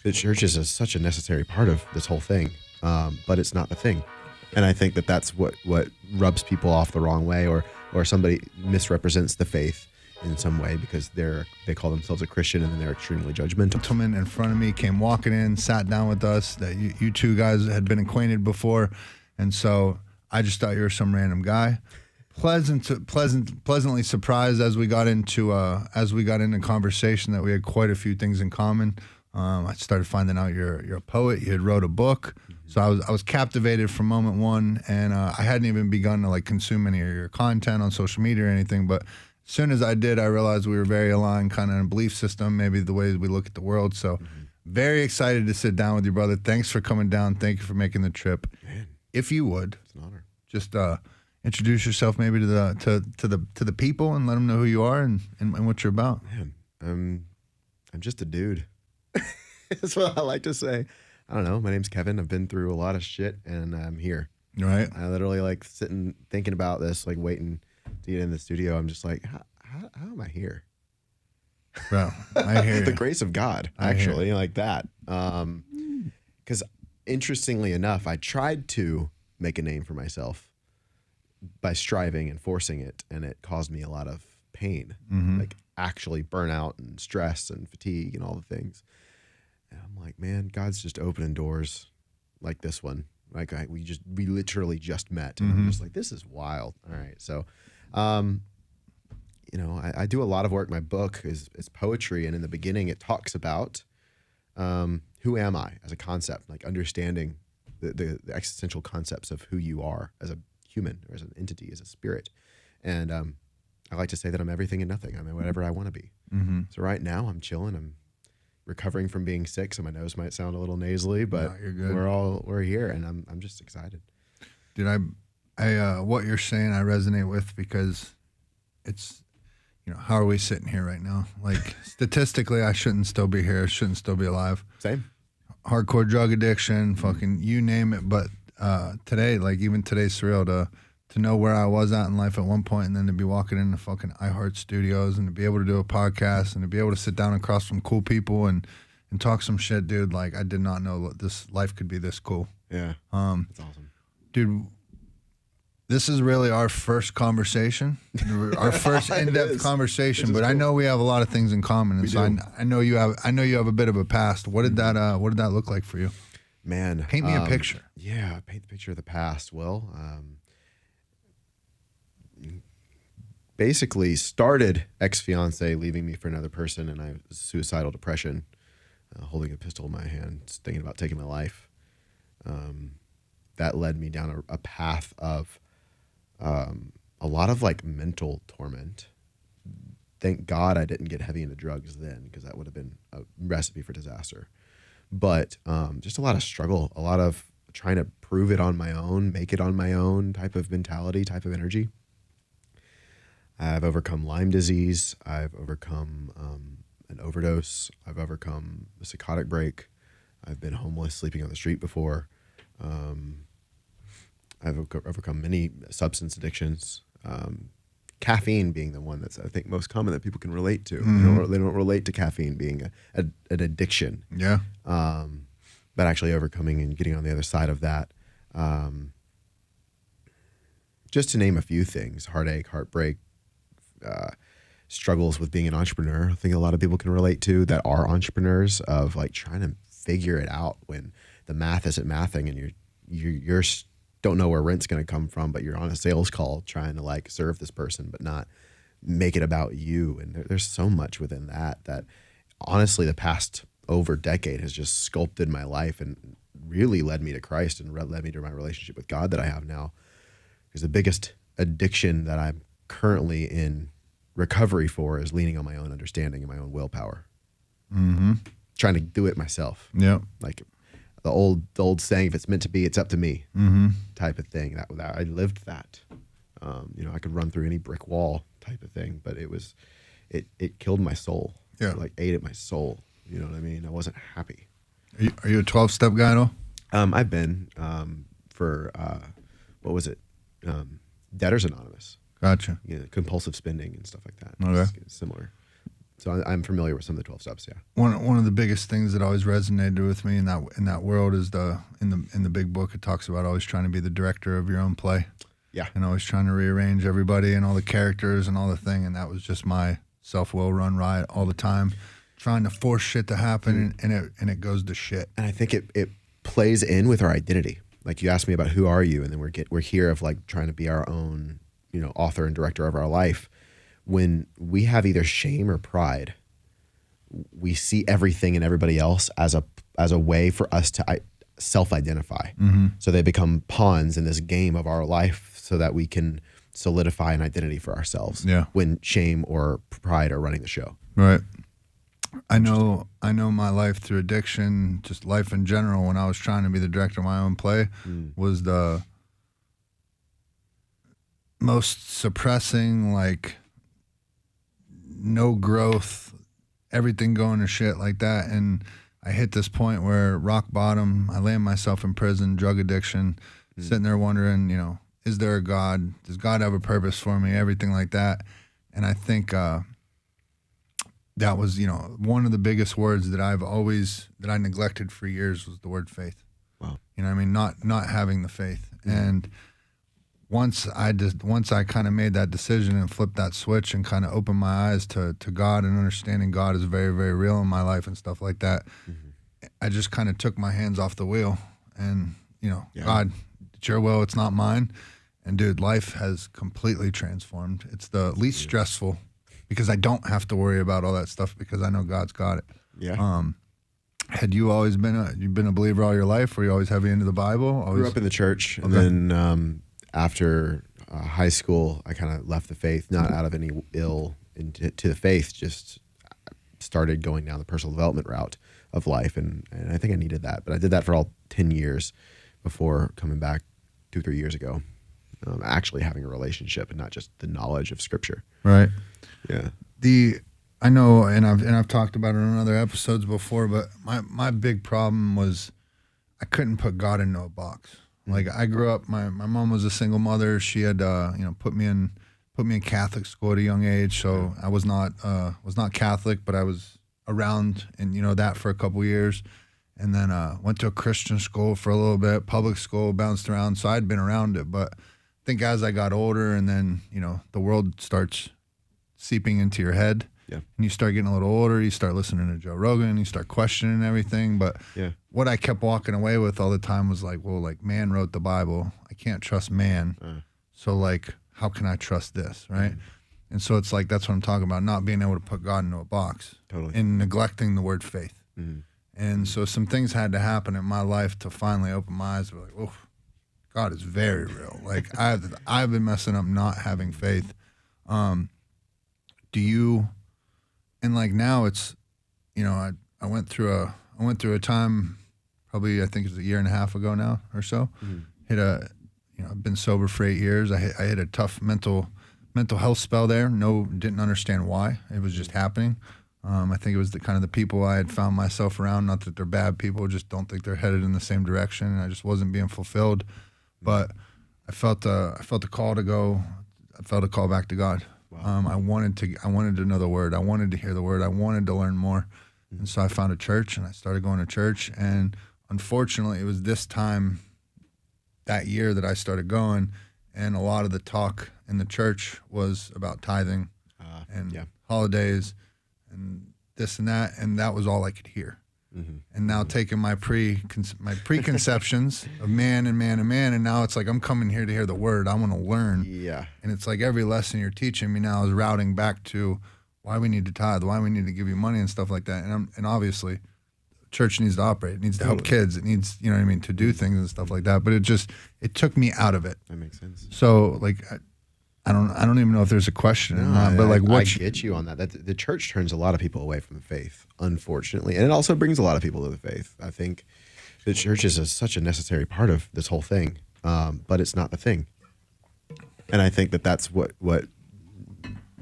the church is such a necessary part of this whole thing, but it's not the thing. And I think that that's what rubs people off the wrong way, or somebody misrepresents the faith in some way because they call themselves a Christian and then they're extremely judgmental. A gentleman in front of me came walking in, sat down with us, that you two guys had been acquainted before, and so I just thought you were some random guy. Pleasantly surprised as we got into conversation that we had quite a few things in common. I started finding out you're a poet. You had wrote a book, so I was captivated from moment one, and I hadn't even begun to like consume any of your content on social media or anything. But as soon as I did, I realized we were very aligned, kind of in a belief system, maybe the ways we look at the world. So very excited to sit down with you, brother. Thanks for coming down. Thank you for making the trip. Man, if you would, it's an honor. Just introduce yourself maybe to the people and let them know who you are and what you're about. Man, I'm just a dude. That's what I like to say. I don't know. My name's Kevin. I've been through a lot of shit, and I'm here. Right. I literally like sitting thinking about this, like waiting to get in the studio. I'm just like, how am I here? Bro, I hear the you. grace of God, actually, like that. Because interestingly enough, I tried to make a name for myself by striving and forcing it, and it caused me a lot of pain, like actually burnout and stress and fatigue and all the things. And I'm like, man, God's just opening doors like this one. Like we literally just met, and I'm just like, this is wild. All right, so, I do a lot of work. My book is poetry, and in the beginning, it talks about who am I as a concept, like understanding the existential concepts of who you are as a human or as an entity, as a spirit. And I like to say that I'm everything and nothing. I'm whatever I want to be. So right now I'm chilling. I'm recovering from being sick, so my nose might sound a little nasally, but you're good. we're here, and I'm just excited. Dude, I what you're saying I resonate with, because it's, how are we sitting here right now? Like statistically, I shouldn't still be here. I shouldn't still be alive. Same. Hardcore drug addiction, fucking you name it. But today, like even today's surreal to know where I was at in life at one point, and then to be walking into fucking iHeart Studios and to be able to do a podcast and to be able to sit down across from cool people and talk some shit, dude. Like I did not know this life could be this cool. Yeah. That's awesome. Dude, this is really our first conversation, our first in-depth conversation. But cool. I know we have a lot of things in common, and so I know you have a bit of a past. What did that look like for you? Man, paint me a picture. Yeah, paint the picture of the past. Well, basically started ex-fiance leaving me for another person, and I was suicidal depression, holding a pistol in my hand, thinking about taking my life. That led me down a path of a lot of like mental torment. Thank God I didn't get heavy into drugs then, because that would have been a recipe for disaster. But just a lot of struggle, a lot of trying to prove it on my own, make it on my own type of mentality, type of energy. I've overcome Lyme disease. I've overcome an overdose. I've overcome a psychotic break. I've been homeless, sleeping on the street before. I've overcome many substance addictions. Caffeine being the one that's, I think, most common that people can relate to. They don't relate to caffeine being an addiction. Yeah. But actually overcoming and getting on the other side of that. Just to name a few things: heartache, heartbreak, struggles with being an entrepreneur. I think a lot of people can relate to that are entrepreneurs, of like trying to figure it out when the math isn't mathing, and you're don't know where rent's going to come from, but you're on a sales call trying to like serve this person, but not make it about you. And there's so much within that honestly the past over decade has just sculpted my life and really led me to Christ and led me to my relationship with God that I have now. Because the biggest addiction that I'm currently in recovery for is leaning on my own understanding and my own willpower. Trying to do it myself. Yeah. Like the old saying, if it's meant to be, it's up to me, type of thing. That I lived that. I could run through any brick wall type of thing, but it killed my soul. Yeah. It, like ate at my soul. You know what I mean? I wasn't happy. Are you a 12-step guy at all? I've been for what was it? Debtors Anonymous. Gotcha. Compulsive spending and stuff like that. Okay. It's similar. So I'm familiar with some of the 12 steps. Yeah. One of the biggest things that always resonated with me in that world is in the big book, it talks about always trying to be the director of your own play. Yeah. And always trying to rearrange everybody and all the characters and all the thing. And that was just my self-will run riot all the time, trying to force shit to happen, and it goes to shit. And I think it plays in with our identity. Like you asked me about who are you, and then we're here of like trying to be our own, author and director of our life. When we have either shame or pride, we see everything and everybody else as a way for us to self-identify. Mm-hmm. So they become pawns in this game of our life so that we can solidify an identity for ourselves. Yeah. When shame or pride are running the show. Right. I know my life through addiction, just life in general, when I was trying to be the director of my own play, was the most suppressing, like no growth, everything going to shit like that. And I hit this point where rock bottom, I land myself in prison, drug addiction, sitting there wondering, is there a God? Does God have a purpose for me? Everything like that. And I think that was, one of the biggest words that I neglected for years was the word faith. Wow. You know what I mean? Not having the faith. And once I kind of made that decision and flipped that switch and kind of opened my eyes to God and understanding God is very, very real in my life and stuff like that, I just kind of took my hands off the wheel and, God, it's your will, it's not mine. And dude, life has completely transformed. It's the least stressful because I don't have to worry about all that stuff because I know God's got it. Yeah. Had you always been a believer all your life? Were you always heavy into the Bible? Always? Grew up in the church, and then after high school, I kind of left the faith, not out of any ill to the faith, just started going down the personal development route of life, and I think I needed that. But I did that for all 10 years before coming back 2-3 years ago, actually having a relationship and not just the knowledge of Scripture. Right. Yeah. I know, and I've talked about it on other episodes before, but my big problem was I couldn't put God into a box. Like I grew up, my mom was a single mother. She had put me in Catholic school at a young age, so I was not Catholic, but I was around and that for a couple years, and then went to a Christian school for a little bit, public school, bounced around, so I'd been around it. But I think as I got older, and then the world starts seeping into your head. Yeah. And you start getting a little older, you start listening to Joe Rogan, you start questioning everything. But what I kept walking away with all the time was like, well, like man wrote the Bible. I can't trust man. So like, how can I trust this, right? And so it's like, that's what I'm talking about, not being able to put God into a box. Totally. And neglecting the word faith. And so some things had to happen in my life to finally open my eyes. Like, oh, God is very real. Like I've been messing up not having faith. Do you... And like now it's, I went through a time, probably I think it was 1.5 years ago now or so. I've been sober for 8 years. I hit a tough mental health spell there. Didn't understand why. It was just happening. I think it was the people I had found myself around. Not that they're bad people, just don't think they're headed in the same direction. And I just wasn't being fulfilled. But I felt a call to go. I felt a call back to God. Wow. I wanted to know the word. I wanted to hear the word. I wanted to learn more. And so I found a church and I started going to church. And unfortunately, it was this time that year that I started going. And a lot of the talk in the church was about tithing and holidays and this and that. And that was all I could hear. And now taking my preconceptions of man, and now it's like I'm coming here to hear the word. I want to learn. Yeah. And it's like every lesson you're teaching me now is routing back to why we need to tithe, why we need to give you money and stuff like that. And obviously, church needs to operate. It needs to help kids. It needs, to do things and stuff like that. But it took me out of it. That makes sense. So like, I don't even know if there's a question in that, but like I get you on that. The church turns a lot of people away from the faith, unfortunately, and it also brings a lot of people to the faith. I think the church is such a necessary part of this whole thing, but it's not the thing. And I think that's what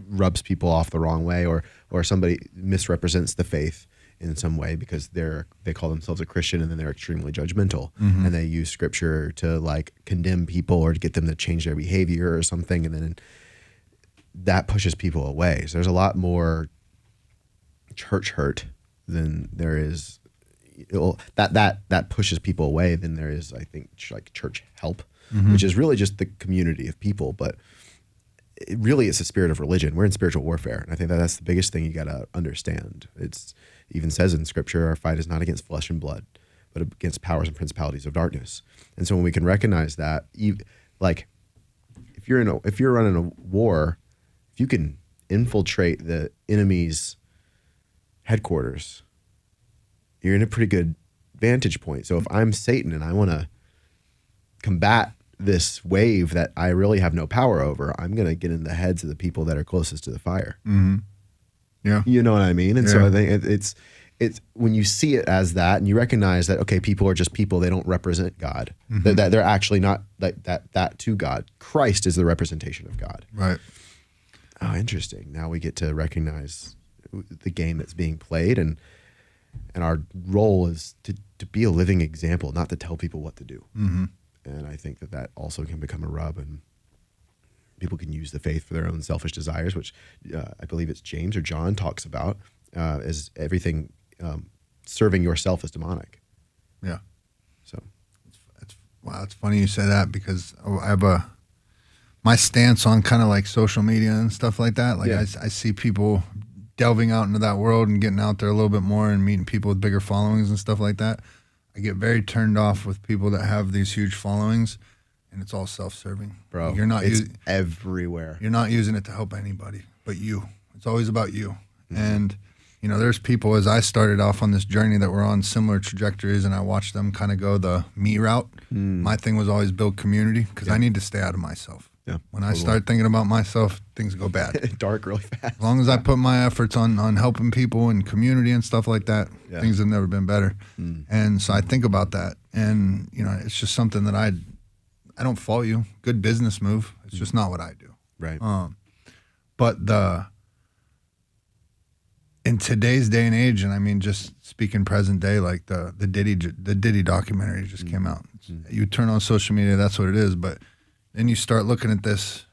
rubs people off the wrong way, or somebody misrepresents the faith in some way because they call themselves a Christian and then they're extremely judgmental and they use Scripture to like condemn people or to get them to change their behavior or something, and then that pushes people away. So there's a lot more church hurt than there is that pushes people away than there is, I think, like church help, which is really just the community of people. But it really is a spirit of religion. We're in spiritual warfare, and I think that's the biggest thing you got to understand. It even says in Scripture, our fight is not against flesh and blood, but against powers and principalities of darkness. And so when we can recognize that, like if you're running a war, if you can infiltrate the enemy's headquarters, you're in a pretty good vantage point. So if I'm Satan and I want to combat this wave that I really have no power over, I'm going to get in the heads of the people that are closest to the fire. Mm-hmm. Yeah. You know what I mean? And so I think it's when you see it as that and you recognize that, okay, people are just people, they don't represent God. Mm-hmm. That they're actually not like that to God. Christ is the representation of God. Right. Oh, interesting. Now we get to recognize the game that's being played, and our role is to be a living example, not to tell people what to do. Mm-hmm. And I think that also can become a rub, and people can use the faith for their own selfish desires, which I believe it's James or John talks about as everything serving yourself is demonic. Yeah. So, wow, it's funny you say that, because I have my stance on kind of like social media and stuff like that. Like I see people delving out into that world and getting out there a little bit more and meeting people with bigger followings and stuff like that. I get very turned off with people that have these huge followings, and it's all self-serving. Bro, you're not everywhere. You're not using it to help anybody but you. It's always about you. Mm-hmm. And you know, there's people, as I started off on this journey, that were on similar trajectories, and I watched them kind of go the me route. My thing was always build community, because I need to stay out of myself. Yeah, when I start thinking about myself, things go bad. Dark really fast. As long as I put my efforts on helping people and community and stuff like that, things have never been better. And so I think about that, and you know, it's just something that I don't fault you. Good business move. It's just not what I do. Right. But in today's day and age, and I mean, just speaking present day, like the Diddy documentary just came out. You turn on social media, that's what it is. But then you start looking at this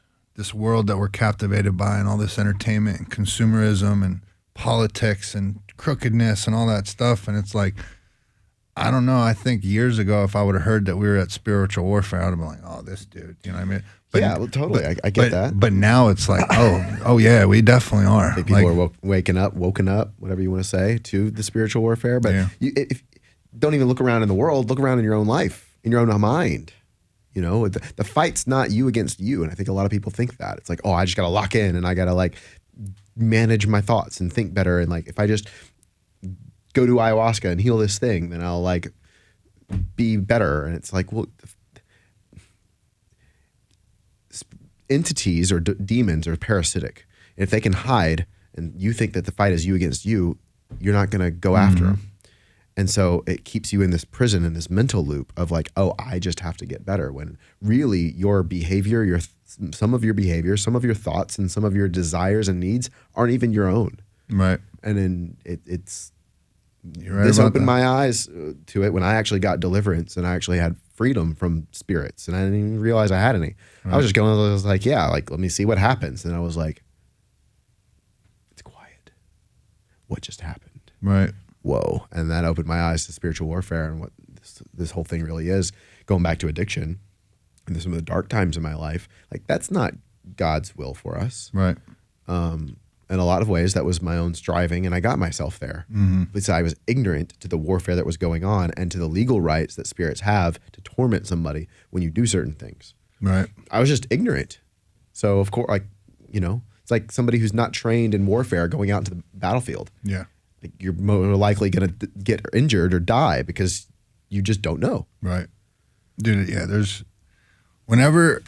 world that we're captivated by, and all this entertainment and consumerism and politics and crookedness and all that stuff. And it's like, I don't know. I think years ago, if I would have heard that we were at spiritual warfare, I would have been like, oh, this dude, you know what I mean? But, yeah, well, totally. I get that. But now it's like, oh yeah, we definitely are. I think people are woken up, whatever you want to say, to the spiritual warfare. But if don't even look around in the world, look around in your own life, in your own mind. You know, the fight's not you against you. And I think a lot of people think that. It's like, oh, I just got to lock in and I got to like manage my thoughts and think better. And like, if I just go to ayahuasca and heal this thing, then I'll like be better. And it's like, well, entities or demons are parasitic. And if they can hide and you think that the fight is you against you, you're not going to go after them. And so it keeps you in this prison, in this mental loop of like, oh, I just have to get better. When really your behavior, some of your behavior, some of your thoughts, and some of your desires and needs aren't even your own. Right. And then it's right, this opened that. my eyes to it when I actually got deliverance and I actually had freedom from spirits, and I didn't even realize I had any. Right. I was just going, I was like, yeah, like let me see what happens. And I was like, it's quiet. What just happened? Right. Whoa. And that opened my eyes to spiritual warfare and what this whole thing really is. Going back to addiction and some of the dark times in my life, like that's not God's will for us. Right. In a lot of ways, that was my own striving, and I got myself there. Because I was ignorant to the warfare that was going on and to the legal rights that spirits have to torment somebody when you do certain things. Right. I was just ignorant. So of course, like, you know, it's like somebody who's not trained in warfare going out into the battlefield. Yeah. Like you're more likely going to get injured or die because you just don't know. Right. Dude, yeah, whenever,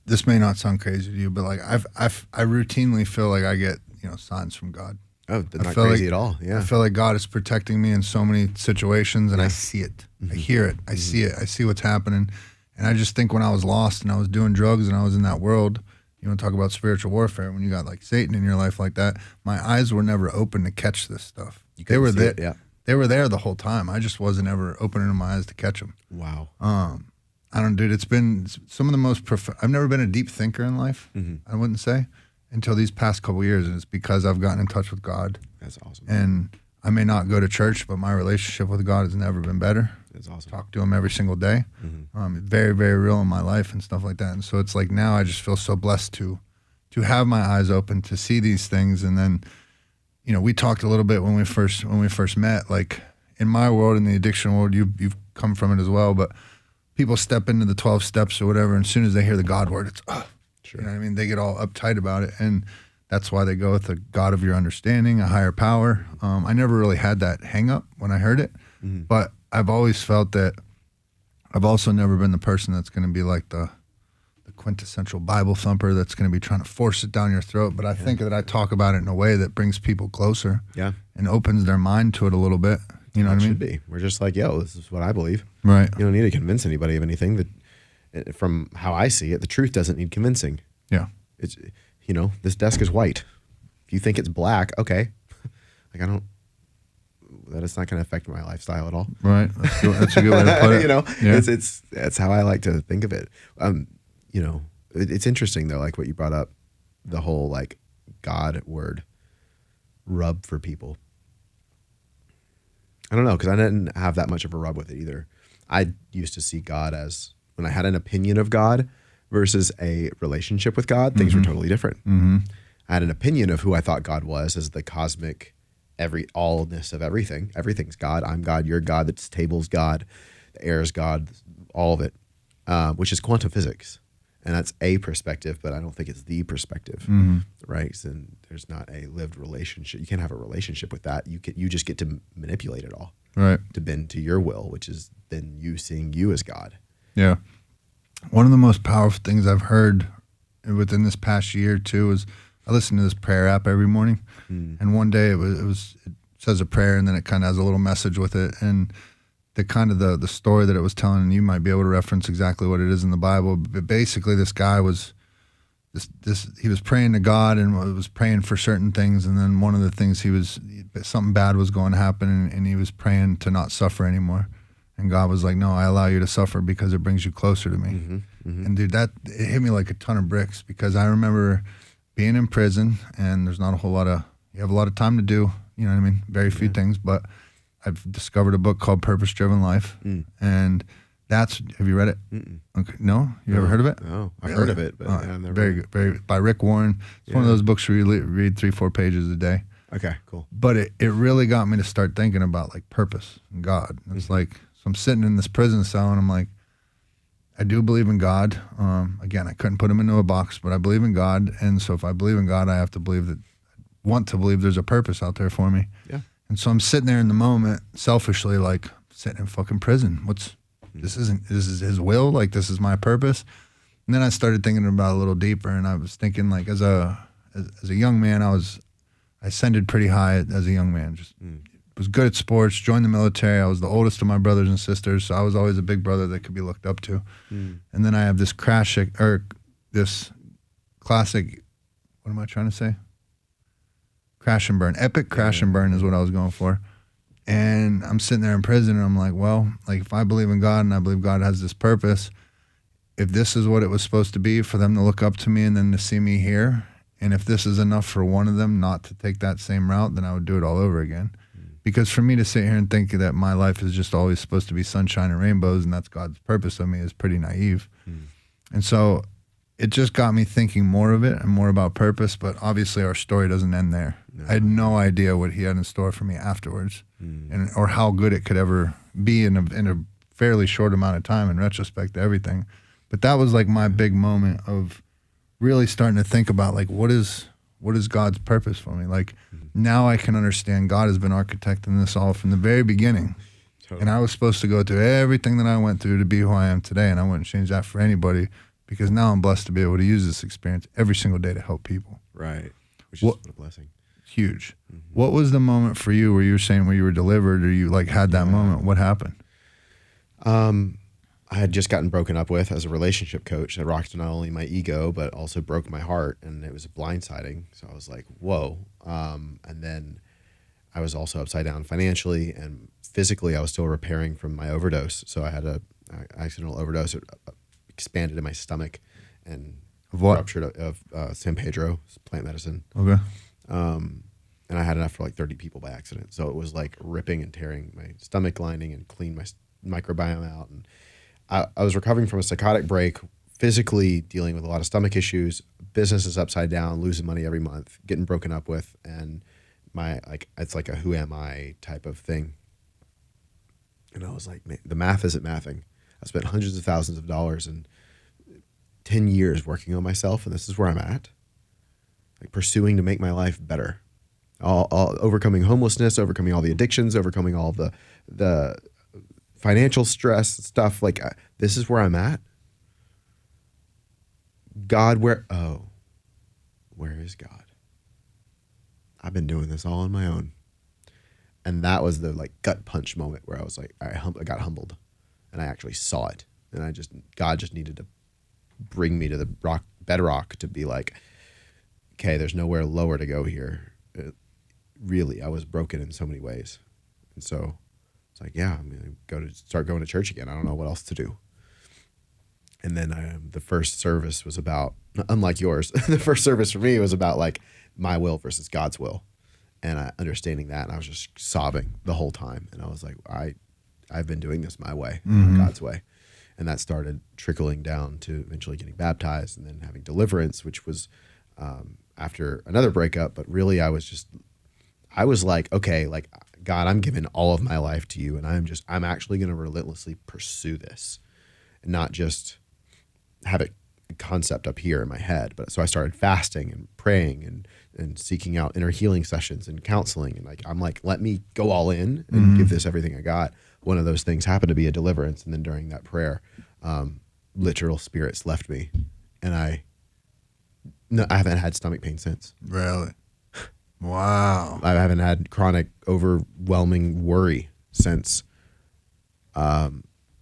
this may not sound crazy to you, but like I routinely feel like I get, you know, signs from God. Oh, not crazy at all. Yeah. I feel like God is protecting me in so many situations, and I see it. I hear it. I see it. I see what's happening. And I just think when I was lost and I was doing drugs and I was in that world, you want to talk about spiritual warfare, when you got like Satan in your life like that, my eyes were never open to catch this stuff. They were there. Yeah. They were there the whole time. I just wasn't ever opening my eyes to catch them. Wow. I don't, dude, it's been some of the most I've never been a deep thinker in life, I wouldn't say. until these past couple years, and it's because I've gotten in touch with God. That's awesome. And I may not go to church, but my relationship with God has never been better. That's awesome. Talk to him every single day. Very, very real in my life and stuff like that. And so it's like now I just feel so blessed to have my eyes open to see these things. And then, you know, we talked a little bit when we first met. Like in my world, in the addiction world, you've come from it as well. But people step into the 12 steps or whatever, and as soon as they hear the God word, it's Sure. you know what I mean? They get all uptight about it, and that's why they go with the God of your understanding, a higher power. I never really had that hang up when I heard it, but I've always felt that I've also never been the person that's going to be like the quintessential Bible thumper that's going to be trying to force it down your throat. But I think that I talk about it in a way that brings people closer and opens their mind to it a little bit. You know what I mean? Should be. We're just like, yo, this is what I believe. Right. You don't need to convince anybody of anything. That, from how I see it, the truth doesn't need convincing. Yeah. It's, you know, this desk is white. If you think it's black, okay. Like that is not going to affect my lifestyle at all. Right. That's a good way to put it. You know, Yeah. that's how I like to think of it. You know, it's interesting though, like what you brought up, the whole like God word rub for people. I don't know, because I didn't have that much of a rub with it either. I used to see God as, when I had an opinion of God versus a relationship with God, things were totally different. I had an opinion of who I thought God was as the cosmic, allness of everything. Everything's God. I'm God. You're God. The table's God. The air is God. All of it, which is quantum physics. And that's a perspective, but I don't think it's the perspective, right? And there's not a lived relationship. You can't have a relationship with that. You just get to manipulate it all, Right. to bend to your will, which is then you seeing you as God. Yeah. One of the most powerful things I've heard within this past year too is I listen to this prayer app every morning, and one day it says a prayer and then it kind of has a little message with it, and the kind of the story that it was telling, and you might be able to reference exactly what it is in the Bible, but basically this guy was he was praying to God and was praying for certain things, and then one of the things something bad was going to happen, and he was praying to not suffer anymore. And God was like, no, I allow you to suffer because it brings you closer to me. And dude, it hit me like a ton of bricks, because I remember being in prison, and there's not a whole lot you have a lot of time to do, you know what I mean? Very few things, but I've discovered a book called Purpose Driven Life. And have you read it? Okay. No? You ever heard of it? No, I've heard of it, but I've never very good. Very, by Rick Warren. It's one of those books where you read 3-4 pages a day. Okay, cool. But it really got me to start thinking about like purpose and God. It's like, so I'm sitting in this prison cell and I'm like, I do believe in God. Again, I couldn't put him into a box, but I believe in God. And so if I believe in God, I have to want to believe there's a purpose out there for me. Yeah. And so I'm sitting there in the moment, selfishly, like sitting in fucking prison. This is his will. Like, this is my purpose. And then I started thinking about it a little deeper, and I was thinking, like, as a young man, I ascended pretty high as a young man. Just was good at sports, joined the military. I was the oldest of my brothers and sisters, so I was always a big brother that could be looked up to. And then I have this this classic, what am I trying to say? Crash and burn. Epic crash and burn is what I was going for. And I'm sitting there in prison, and I'm like, well, like, if I believe in God and I believe God has this purpose, if this is what it was supposed to be for them to look up to me and then to see me here, and if this is enough for one of them not to take that same route, then I would do it all over again. Because for me to sit here and think that my life is just always supposed to be sunshine and rainbows and that's God's purpose of me is pretty naive. And so it just got me thinking more of it and more about purpose, but obviously our story doesn't end there. No. I had no idea what he had in store for me afterwards, or how good it could ever be in a fairly short amount of time in retrospect to everything. But that was like my big moment of really starting to think about, like, what is God's purpose for me? Like, now I can understand God has been architecting this all from the very beginning. Totally. And I was supposed to go through everything that I went through to be who I am today, and I wouldn't change that for anybody, because now I'm blessed to be able to use this experience every single day to help people. Right. Which is a blessing. Huge. What was the moment for you where you were saying where you were delivered, or you like had that moment? What happened? I had just gotten broken up with as a relationship coach. It rocked not only my ego, but also broke my heart, and it was blindsiding. So I was like, whoa. And then I was also upside down financially, and physically I was still repairing from my overdose. So I had a accidental overdose. It expanded in my stomach and Of what? ruptured of San Pedro plant medicine. Okay. And I had enough for like 30 people by accident. So it was like ripping and tearing my stomach lining and clean my microbiome out. And I was recovering from a psychotic break, physically dealing with a lot of stomach issues, business is upside down, losing money every month, getting broken up with, and it's like a who am I type of thing. And I was like, man, the math isn't mathing. I spent hundreds of thousands of dollars and 10 years working on myself, and this is where I'm at. Like pursuing to make my life better. All overcoming homelessness, overcoming all the addictions, overcoming all the financial stress stuff. Like this is where I'm at. God, where is God? I've been doing this all on my own. And that was the like gut punch moment where I was like, I got humbled, and I actually saw it. And God just needed to bring me to the bedrock to be like, okay, there's nowhere lower to go here. Really, I was broken in so many ways. And so it's like, yeah, I'm going to start going to church again. I don't know what else to do. And then the first service was about, unlike yours, the first service for me was about like my will versus God's will. And understanding that, and I was just sobbing the whole time. And I was like, I've been doing this my way, not God's way. And that started trickling down to eventually getting baptized and then having deliverance, which was after another breakup. But really, I was like, okay, like God, I'm giving all of my life to you, and I'm actually going to relentlessly pursue this, and not just have a concept up here in my head. But so I started fasting and praying and seeking out inner healing sessions and counseling, and I'm like, let me go all in and give this everything I got. One of those things happened to be a deliverance, and then during that prayer, literal spirits left me, and I haven't had stomach pain since. Really? Wow. I haven't had chronic, overwhelming worry since. A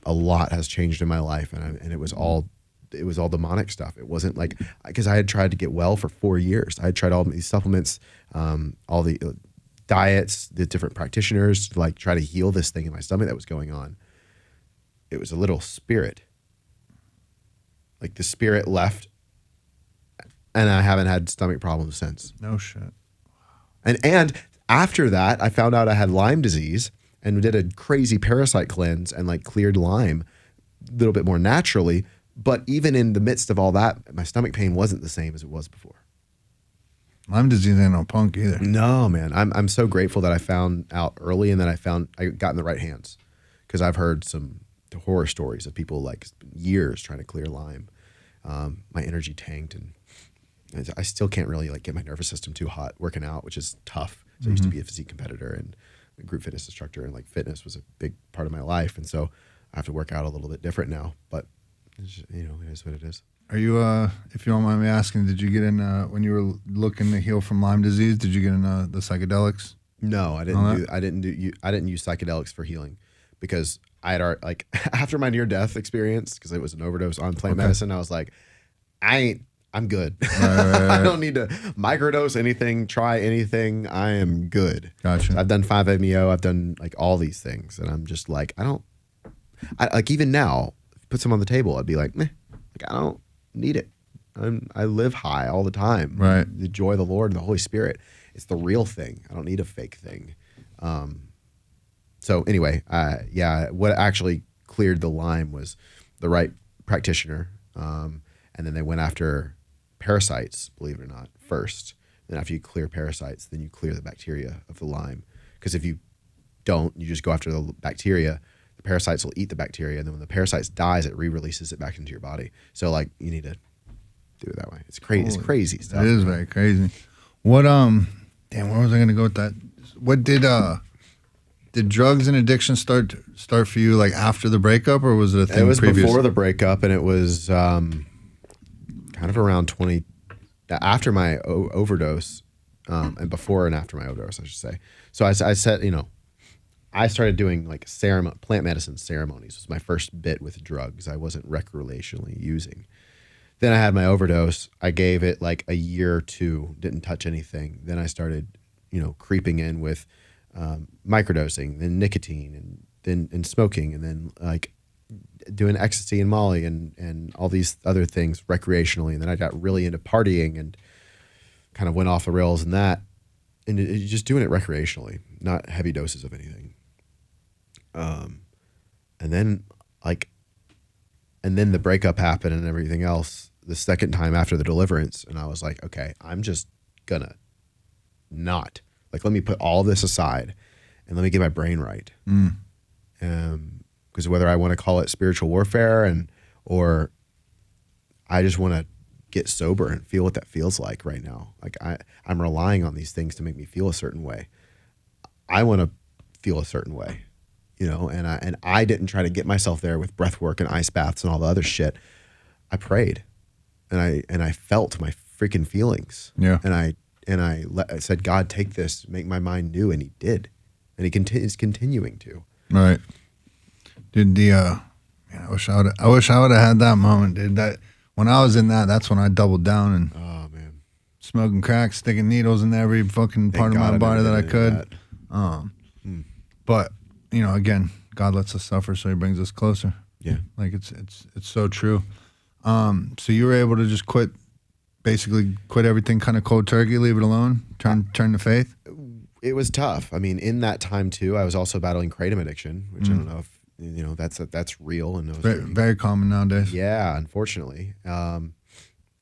lot has changed in my life, and it was all demonic stuff. It wasn't like, because I had tried to get well for 4 years. I had tried all these supplements, all the diets, the different practitioners to like try to heal this thing in my stomach that was going on. It was a little spirit. Like the spirit left, and I haven't had stomach problems since. No shit. And after that, I found out I had Lyme disease and did a crazy parasite cleanse and like cleared Lyme a little bit more naturally. But even in the midst of all that, my stomach pain wasn't the same as it was before. Lyme disease ain't no punk either. No, man. I'm so grateful that I found out early and that I got in the right hands, because I've heard some horror stories of people like years trying to clear Lyme. My energy tanked, and I still can't really like get my nervous system too hot working out, which is tough. So I used to be a physique competitor and a group fitness instructor, and like fitness was a big part of my life. And so I have to work out a little bit different now, but it's just, it is what it is. Are you, if you don't mind me asking, did you get in, when you were looking to heal from Lyme disease, did you get in the psychedelics? No, I didn't use psychedelics for healing, because I had already, like, after my near death experience, because it was an overdose on plant medicine, I was like, I'm good. Right. I don't need to microdose anything, try anything. I am good. Gotcha. So I've done 5-MeO. I've done like all these things, and I'm just like, I like, even now, put some on the table, I'd be like, meh, like I don't need it. I live high all the time. Right. The joy of the Lord and the Holy Spirit. It's the real thing. I don't need a fake thing. So anyway, what actually cleared the Lyme was the right practitioner. And then they went after parasites, believe it or not, first. Then after you clear parasites, then you clear the bacteria of the Lyme. Because if you don't, you just go after the bacteria, the parasites will eat the bacteria, and then when the parasites dies, it re-releases it back into your body. So like, you need to do it that way. It's crazy. It's crazy stuff. It is very crazy. What damn, where was I gonna go with that? What did drugs and addiction start for you like after the breakup, or was it a thing? It was previous? before the breakup, and it was kind of around after my overdose, and before and after my overdose, I should say. So I said, I started doing like plant medicine ceremonies. It was my first bit with drugs. I wasn't recreationally using. Then I had my overdose. I gave it like a year or two, didn't touch anything. Then I started, creeping in with microdosing, then nicotine, and then smoking, and then like doing ecstasy and Molly and all these other things recreationally. And then I got really into partying and kind of went off the rails in that. And just doing it recreationally, not heavy doses of anything. And then the breakup happened and everything else the second time after the deliverance. And I was like, okay, I'm just gonna not, let me put all this aside and let me get my brain right. Because whether I want to call it spiritual warfare or I just want to get sober and feel what that feels like right now. Like I'm relying on these things to make me feel a certain way. I want to feel a certain way, and I didn't try to get myself there with breath work and ice baths and all the other shit. I prayed and I felt my freaking feelings. Yeah. And I said, God, take this, make my mind new. And he did. And he is continuing to. Right. Did I wish I would have had that moment, dude. That when I was in that's when I doubled down and smoking crack, sticking needles in every fucking part of my body that I could. But again, God lets us suffer, so he brings us closer. Yeah. Like it's so true. So you were able to just basically quit everything kind of cold turkey, leave it alone, turn to faith? It was tough. I mean, in that time too, I was also battling kratom addiction, which I don't know if that's real and very common nowadays. Yeah, unfortunately. And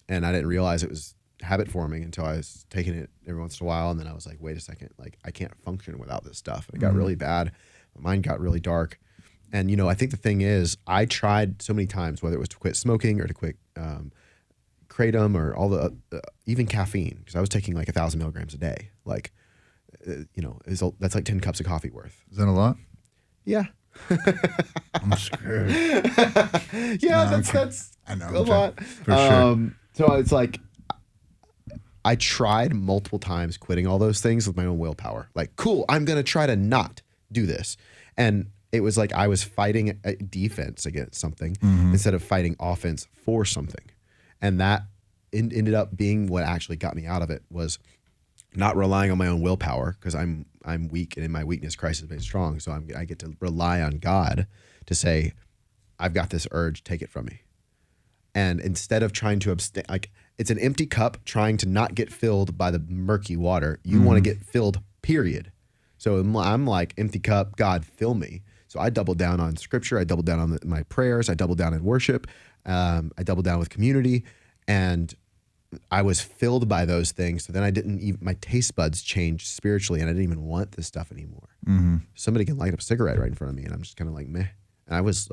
I didn't realize it was habit forming until I was taking it every once in a while, and then I was like, wait a second, I can't function without this stuff. It got really bad. My mind got really dark. And I think the thing is, I tried so many times, whether it was to quit smoking or to quit kratom or all the even caffeine, because I was taking 1,000 milligrams a day. That's 10 cups of coffee worth. Is that a lot? Yeah. I'm screwed. Yeah, that's I know, a lot. For sure. So it's I tried multiple times quitting all those things with my own willpower. Cool, I'm going to try to not do this. And it was like I was fighting a defense against something instead of fighting offense for something. And that ended up being what actually got me out of it, was not relying on my own willpower, because I'm weak, and in my weakness, Christ is made strong. So I get to rely on God to say, I've got this urge, take it from me. And instead of trying to abstain, it's an empty cup trying to not get filled by the murky water. You want to get filled, period. So I'm like, empty cup, God, fill me. So I doubled down on scripture. I doubled down on my prayers. I doubled down in worship. I doubled down with community, and I was filled by those things. So then I didn't even, my taste buds changed spiritually, and I didn't even want this stuff anymore. Somebody can light up a cigarette right in front of me, and I'm just kind of like, meh. And I was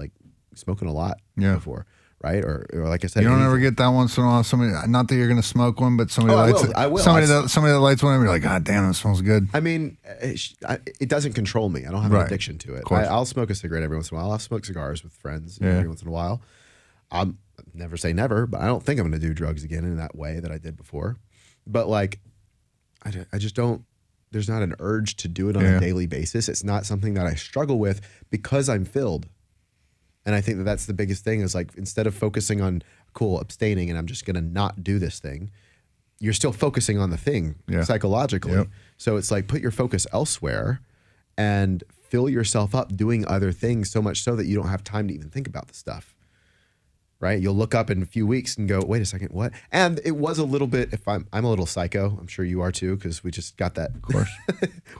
smoking a lot before, right? Or like I said, you don't ever get that once in a while. Somebody, not that you're going to smoke one, but somebody lights it. I will. Somebody that lights one, and you're like, God damn, that smells good. I mean, it doesn't control me. I don't have an addiction to it. I'll smoke a cigarette every once in a while. I'll smoke cigars with friends every once in a while. Never say never, but I don't think I'm going to do drugs again in that way that I did before. But I just don't, there's not an urge to do it on a daily basis. It's not something that I struggle with because I'm filled. And I think that's the biggest thing is instead of focusing on abstaining and I'm just going to not do this thing, you're still focusing on the thing psychologically. Yep. So it's put your focus elsewhere and fill yourself up doing other things, so much so that you don't have time to even think about the stuff. Right? You'll look up in a few weeks and go, wait a second, what? And it was a little bit, if I'm a little psycho, I'm sure you are too, because we just got that. Of course.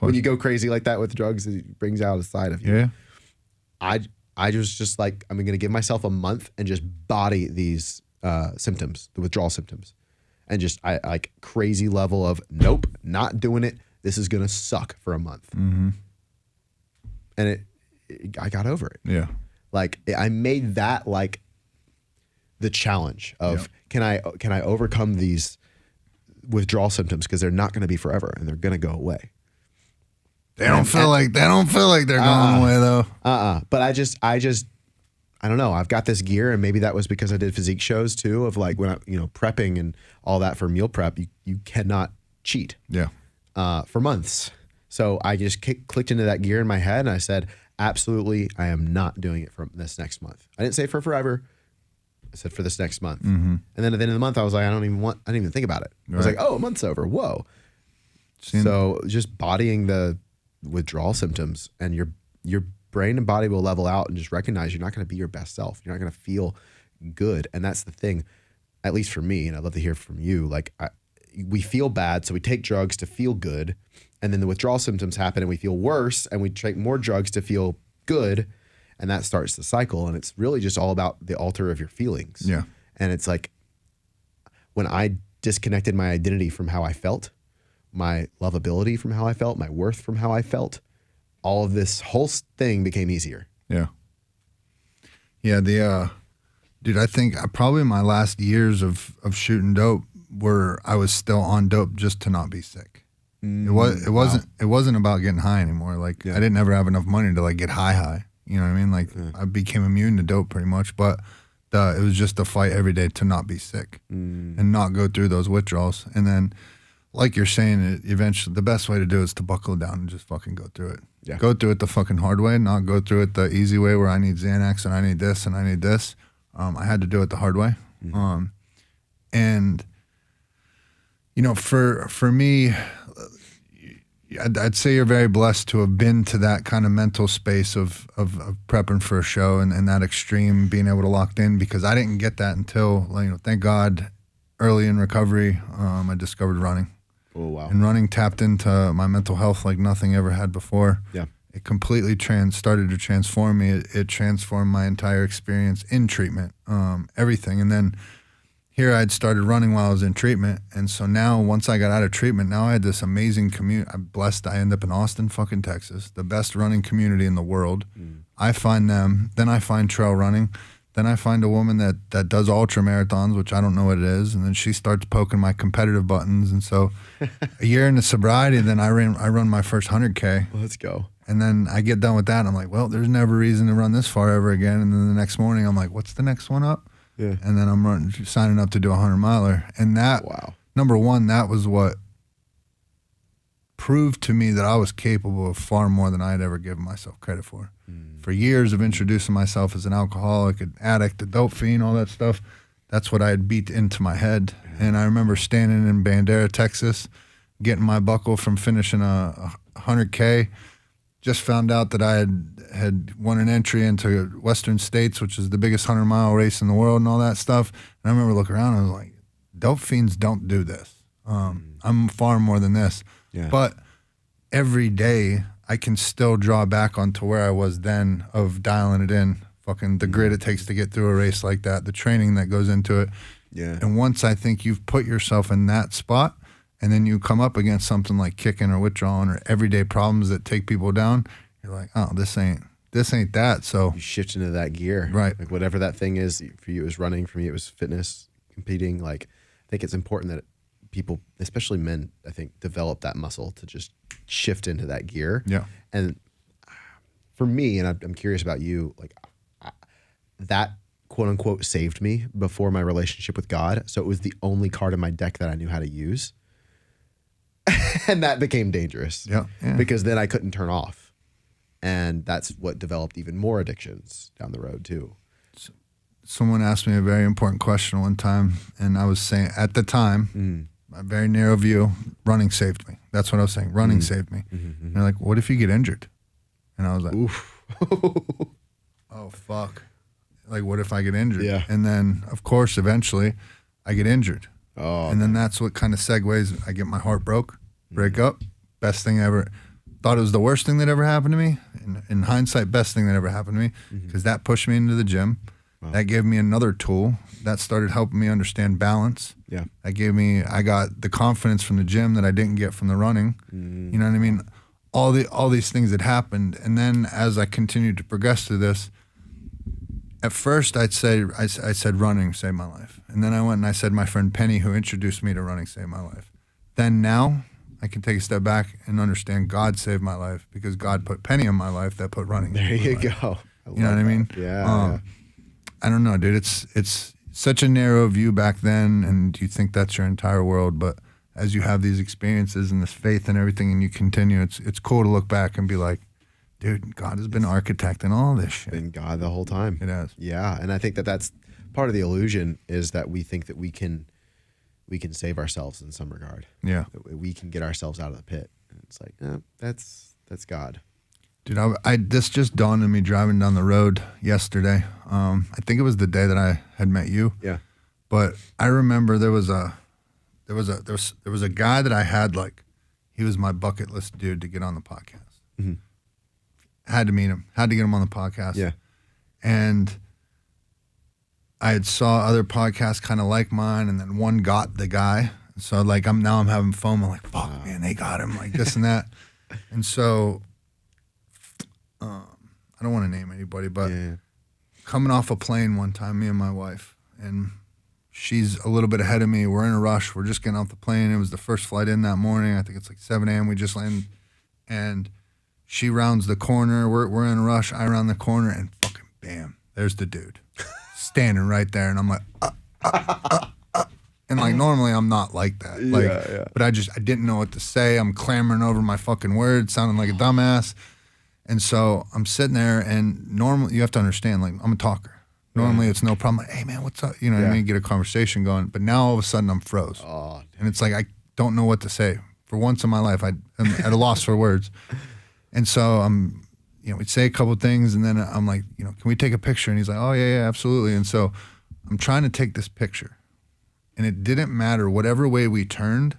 When you go crazy like that with drugs, it brings out a side of you. Yeah. I was just I'm going to give myself a month and just body these symptoms, the withdrawal symptoms. And just crazy level of, nope, not doing it. This is going to suck for a month. And I got over it. Yeah. I made that the challenge of can I overcome these withdrawal symptoms, because they're not going to be forever and they're going to go away. They don't feel like they're going away though. But I don't know. I've got this gear, and maybe that was because I did physique shows too, of when I, prepping and all that for meal prep, you cannot cheat. Yeah. For months. So I just clicked into that gear in my head, and I said, absolutely, I am not doing it for this next month. I didn't say for forever. I said for this next month. And then at the end of the month, I was like, I didn't even think about it. I was like, oh, a month's over. Whoa. So just bodying the withdrawal symptoms, and you're brain and body will level out and just recognize you're not going to be your best self. You're not going to feel good. And that's the thing, at least for me, and I'd love to hear from you. Like we feel bad, so we take drugs to feel good. And then the withdrawal symptoms happen and we feel worse, and we take more drugs to feel good. And that starts the cycle. And it's really just all about the altar of your feelings. Yeah. And it's like when I disconnected my identity from how I felt, my lovability from how I felt, my worth from how I felt, all of this whole thing became easier. Yeah. Yeah. Dude, I think probably my last years of shooting dope were I was still on dope just to not be sick. It wasn't about getting high anymore. Like I didn't ever have enough money to like get high. You know what I mean? Like I became immune to dope pretty much, but it was just a fight every day to not be sick and not go through those withdrawals. And then, like you're saying, eventually the best way to do it is to buckle down and just fucking go through it. Yeah. Go through it the fucking hard way, not go through it the easy way where I need Xanax and I need this and I need this. I had to do it the hard way. And, you know, for me, I'd say you're very blessed to have been to that kind of mental space of prepping for a show and that extreme being able to lock in, because I didn't get that until, you know, thank God, early in recovery, I discovered running. Oh, wow. And running tapped into my mental health like nothing ever had before. Yeah. It completely started to transform me. It transformed my entire experience in treatment, everything. And then here I'd started running while I was in treatment. And so now once I got out of treatment, now I had this amazing community. I'm blessed. I end up in Austin, fucking Texas, the best running community in the world. I find them. Then I find trail running. Then I find a woman that does ultra marathons, which I don't know what it is. And then she starts poking my competitive buttons. And so a year into sobriety, then I run my first 100K. Let's go. And then I get done with that. And I'm like, well, there's never a reason to run this far ever again. And then the next morning, I'm like, what's the next one up? Yeah. And then I'm signing up to do a 100-miler. And that, number one, that was what proved to me that I was capable of far more than I had ever given myself credit for. For years of introducing myself as an alcoholic, an addict, a dope fiend, all that stuff, that's what I had beat into my head. And I remember standing in Bandera, Texas, getting my buckle from finishing a 100K. Just found out that I had won an entry into Western States, which is the biggest 100-mile race in the world and all that stuff. And I remember looking around and I was like, dope fiends don't do this. I'm far more than this. Yeah. But every day I can still draw back onto where I was then of dialing it in, fucking the grit it takes to get through a race like that, the training that goes into it. Yeah. And once I think you've put yourself in that spot, and then you come up against something like kicking or withdrawing or everyday problems that take people down, you're like, oh, this ain't that. So you shift into that gear. Right. Like whatever that thing is, for you it was running, for me it was fitness, competing. Like I think it's important that people, especially men, I think, develop that muscle to just shift into that gear. Yeah. And for me, and I'm curious about you, like that quote unquote saved me before my relationship with God. So it was the only card in my deck that I knew how to use. And that became dangerous. Yeah. Because then I couldn't turn off. And that's what developed even more addictions down the road too. Someone asked me a very important question one time, and I was saying at the time, my very narrow view, running saved me. That's what I was saying. Running saved me. And they're like, what if you get injured? And I was like, oof. Oh, fuck. Like, what if I get injured? Yeah. And then, of course, eventually, I get injured. Oh, and then that's what kind of segues. I get my heart break up. Best thing ever. Thought it was the worst thing that ever happened to me. In hindsight, best thing that ever happened to me, because that pushed me into the gym. Wow. That gave me another tool that started helping me understand balance. Yeah. I got the confidence from the gym that I didn't get from the running. You know what I mean? All these things that happened. And then as I continued to progress through this, at first I said running saved my life. And then I went and I said my friend Penny, who introduced me to running, saved my life. Then now I can take a step back and understand God saved my life, because God put Penny in my life that put running. There you go. You know what I mean? Yeah. I don't know, dude. It's such a narrow view back then, and you think that's your entire world. But as you have these experiences and this faith and everything, and you continue, it's cool to look back and be like, dude, God has been architecting all this shit. Been God the whole time. It has. Yeah, and I think that's part of the illusion, is that we think that we can save ourselves in some regard. Yeah. That we can get ourselves out of the pit. And it's like, that's God. Dude, I this just dawned on me driving down the road yesterday. I think it was the day that I had met you. Yeah. But I remember there was a guy that I had, like, he was my bucket list dude to get on the podcast. Mm-hmm. Had to meet him. Had to get him on the podcast. Yeah. And I had saw other podcasts kind of like mine, and then one got the guy. So like I'm having FOMO, like, fuck, man, they got him, like this and that. And so I don't want to name anybody, but coming off a plane one time, me and my wife, and she's a little bit ahead of me. We're in a rush. We're just getting off the plane. It was the first flight in that morning. I think it's like 7 a.m. We just landed, and she rounds the corner. We're in a rush. I round the corner, and fucking bam, there's the dude standing right there. And I'm like, and like normally I'm not like that. Like, but I didn't know what to say. I'm clamoring over my fucking words, sounding like a dumbass. And so I'm sitting there, and normally you have to understand, like, I'm a talker. Normally it's no problem. Like, hey man, what's up? You know what I mean? Get a conversation going. But now all of a sudden I'm froze. Oh, and it's like I don't know what to say. For once in my life, I'm at a loss for words. And so we'd say a couple of things, and then I'm like, can we take a picture? And he's like, oh yeah, absolutely. And so I'm trying to take this picture, and it didn't matter whatever way we turned.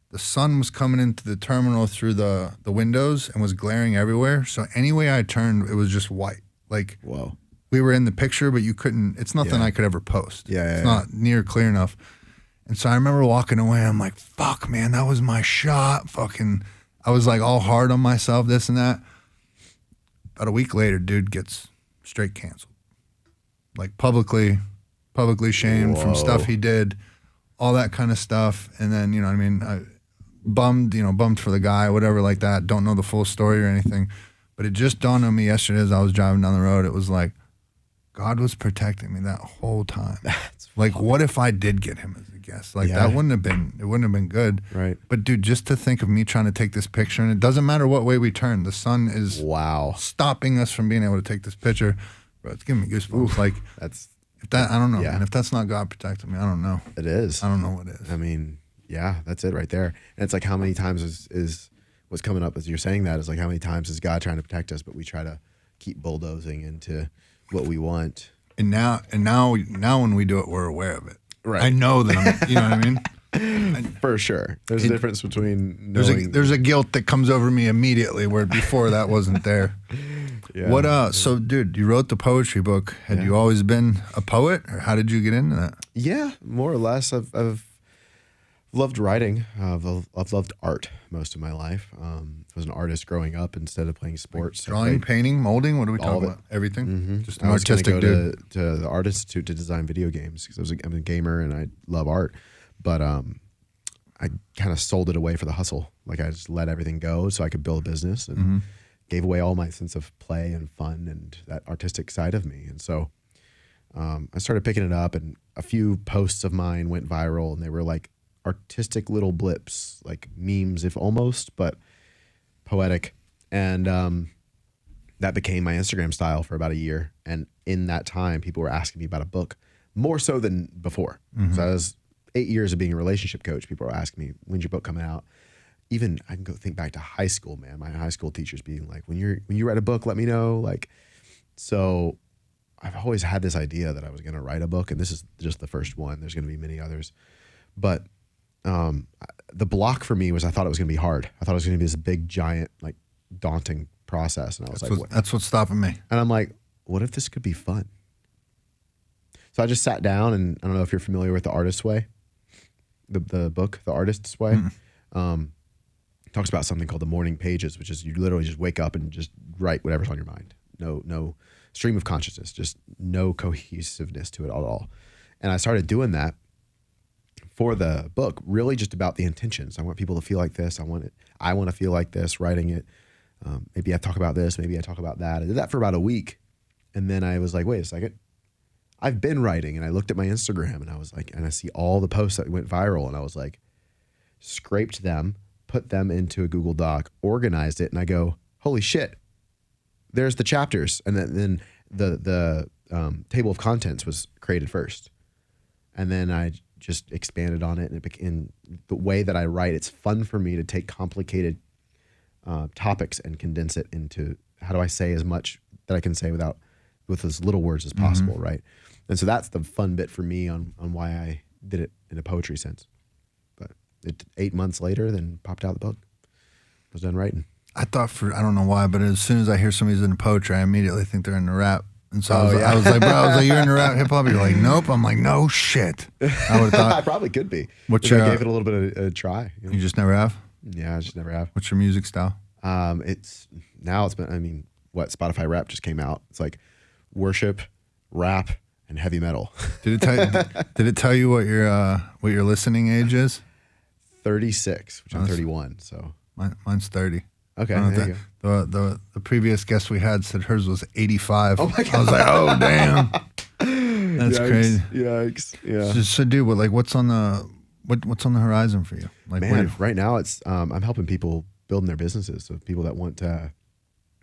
The sun was coming into the terminal through the windows and was glaring everywhere. So any way I turned, it was just white. Like, whoa. We were in the picture, but you couldn't. It's nothing I could ever post. It's not near clear enough. And so I remember walking away. I'm like, fuck, man, that was my shot. Fucking, I was like all hard on myself, this and that. About a week later, dude gets straight canceled. Like publicly shamed from stuff he did, all that kind of stuff. And then, I bummed for the guy, whatever like that. Don't know the full story or anything. But it just dawned on me yesterday as I was driving down the road. It was like, God was protecting me that whole time. That's like, what if I did get him as a guest? Like, that wouldn't have been good. Right. But dude, just to think of me trying to take this picture, and it doesn't matter what way we turn, the sun is stopping us from being able to take this picture. Bro, it's giving me goosebumps. Oof, like, I don't know, man. If that's not God protecting me, I don't know. It is. I don't know what it is. I mean, yeah, that's it right there. And it's like, how many times is what's coming up as you're saying that is like, how many times is God trying to protect us, but we try to keep bulldozing into what we want. And now when we do it, we're aware of it. Right. I know that you know what I mean? For sure. There's a difference between knowing. There's a guilt that comes over me immediately where before that wasn't there. So dude, you wrote the poetry book. Had you always been a poet, or how did you get into that? Yeah, more or less. I've loved writing. I've loved art most of my life. I was an artist growing up instead of playing sports. Like drawing, painting, molding? What are we talking about? Everything? Mm-hmm. Just an artistic dude. I was going to go to the Art Institute to design video games because I'm a gamer and I love art. But I kind of sold it away for the hustle. Like I just let everything go so I could build a business and gave away all my sense of play and fun and that artistic side of me. And so I started picking it up, and a few posts of mine went viral, and they were like artistic little blips, like memes, if almost, but poetic. And that became my Instagram style for about a year. And in that time, people were asking me about a book more so than before. So I was 8 years of being a relationship coach. People were asking me, when's your book coming out? Even I can go think back to high school, man. My high school teachers being like, when you write a book, let me know. Like, so I've always had this idea that I was going to write a book, and this is just the first one. There's going to be many others. But the block for me was I thought it was going to be hard. I thought it was going to be this big, giant, like daunting process. And I was that's what's stopping me. And I'm like, what if this could be fun? So I just sat down, and I don't know if you're familiar with The Artist's Way, the book, The Artist's Way. Talks about something called the morning pages, which is you literally just wake up and just write whatever's on your mind. No stream of consciousness, just no cohesiveness to it at all. And I started doing that for the book, really just about the intentions. I want people to feel like this. I want to feel like this, writing it. Maybe I talk about this, maybe I talk about that. I did that for about a week. And then I was like, wait a second. I've been writing, and I looked at my Instagram, and I was like, and I see all the posts that went viral, and I was like, scraped them, put them into a Google Doc, organized it, and I go, holy shit, there's the chapters. And then the table of contents was created first. And then I just expanded on it, and in the way that I write, it's fun for me to take complicated topics and condense it into how do I say as much that I can say with as little words as possible, right? And so that's the fun bit for me on why I did it in a poetry sense. But 8 months later, then popped out the book. Was done writing. I thought I don't know why, but as soon as I hear somebody's in poetry, I immediately think they're in the rap. And so I was like, bro, you're in the rap hip hop? You're like, nope. I'm like, no shit. I would have thought. I probably could be. I gave it a little bit of a try. You just never have? Yeah, I just never have. What's your music style? It's been, Spotify rap just came out. It's like worship, rap, and heavy metal. Did it tell you what your listening age is? 36, which I'm 31. So mine's 30. Okay, there you go. The previous guest we had said hers was 85. Oh my God. I was like, oh damn, that's Yikes, crazy. Yikes! Yeah. So dude, what's on the horizon for you? Like, man, right now it's I'm helping people building their businesses. So people that want to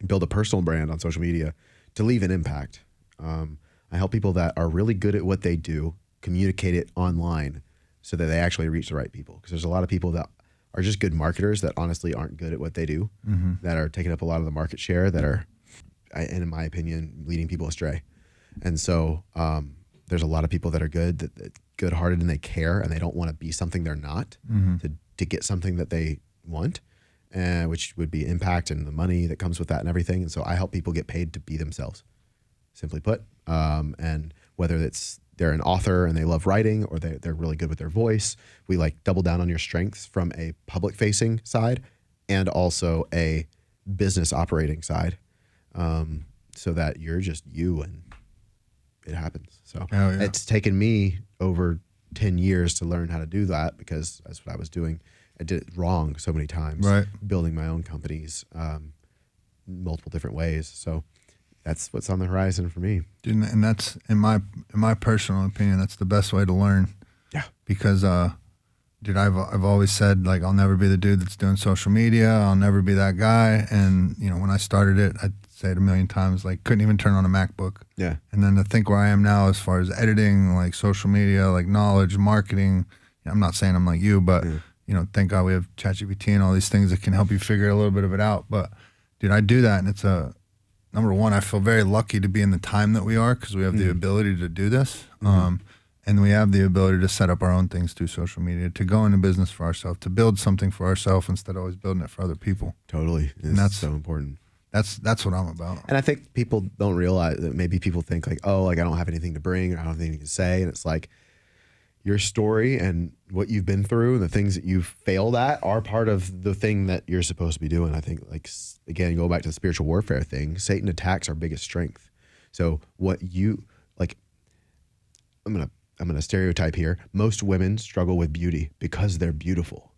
build a personal brand on social media to leave an impact. I help people that are really good at what they do, communicate it online so that they actually reach the right people. Because there's a lot of people that are just good marketers that honestly aren't good at what they do, that are taking up a lot of the market share, that are, and in my opinion, leading people astray. And so there's a lot of people that are good-hearted and they care and they don't want to be something they're not to get something that they want, which would be impact and the money that comes with that and everything. And so I help people get paid to be themselves, simply put. And whether they're an author and they love writing, or they're really good with their voice, we like double down on your strengths from a public facing side and also a business operating side, so that you're just you and it happens. So It's taken me over 10 years to learn how to do that, because that's what I was doing. I did it wrong so many times, building my own companies, multiple different ways. So that's what's on the horizon for me. Dude, and that's in my personal opinion, that's the best way to learn. Yeah. Because dude, I've always said, like, I'll never be the dude that's doing social media. I'll never be that guy. And when I started it, I'd say it a million times, like, couldn't even turn on a MacBook. Yeah. And then to think where I am now as far as editing, like social media, like knowledge, marketing. I'm not saying I'm like you, but thank God we have ChatGPT and all these things that can help you figure a little bit of it out. But dude, I do that, and it's number one, I feel very lucky to be in the time that we are, because we have the ability to do this. And we have the ability to set up our own things through social media, to go into business for ourselves, to build something for ourselves instead of always building it for other people. Totally. And that's so important. That's what I'm about. And I think people don't realize that. Maybe people think like, oh, like I don't have anything to bring, or I don't have anything to say. And it's like, your story and what you've been through and the things that you've failed at are part of the thing that you're supposed to be doing. I think, like, again, go back to the spiritual warfare thing. Satan attacks our biggest strength. So what you like, I'm gonna stereotype here. Most women struggle with beauty because they're beautiful.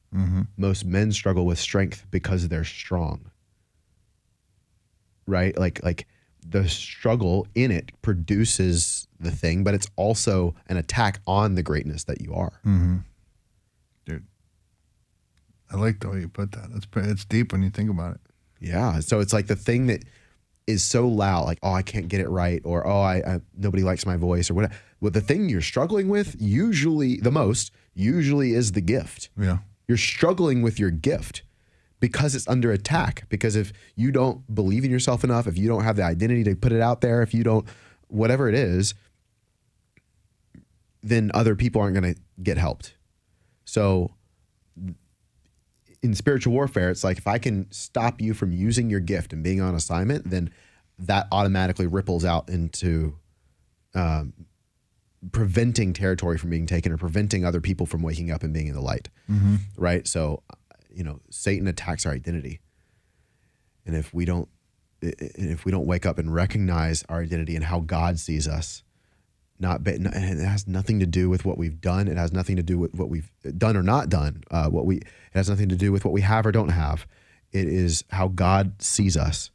Most men struggle with strength because they're strong. Right? Like the struggle in it produces the thing, but it's also an attack on the greatness that you are. Dude, I like the way you put that. It's deep when you think about it. Yeah. So it's like the thing that is so loud, like, oh, I can't get it right, or oh, I nobody likes my voice, or whatever. Well, the thing you're struggling with usually is the gift. Yeah. You're struggling with your gift because it's under attack. Because if you don't believe in yourself enough, if you don't have the identity to put it out there, if you don't, whatever it is, then other people aren't going to get helped. So in spiritual warfare, it's like, if I can stop you from using your gift and being on assignment, then that automatically ripples out into preventing territory from being taken, or preventing other people from waking up and being in the light. Right? So, Satan attacks our identity. And if we don't wake up and recognize our identity and how God sees us, and it has nothing to do with what we've done. It has nothing to do with what we've done or not done. It has nothing to do with what we have or don't have. It is how God sees us.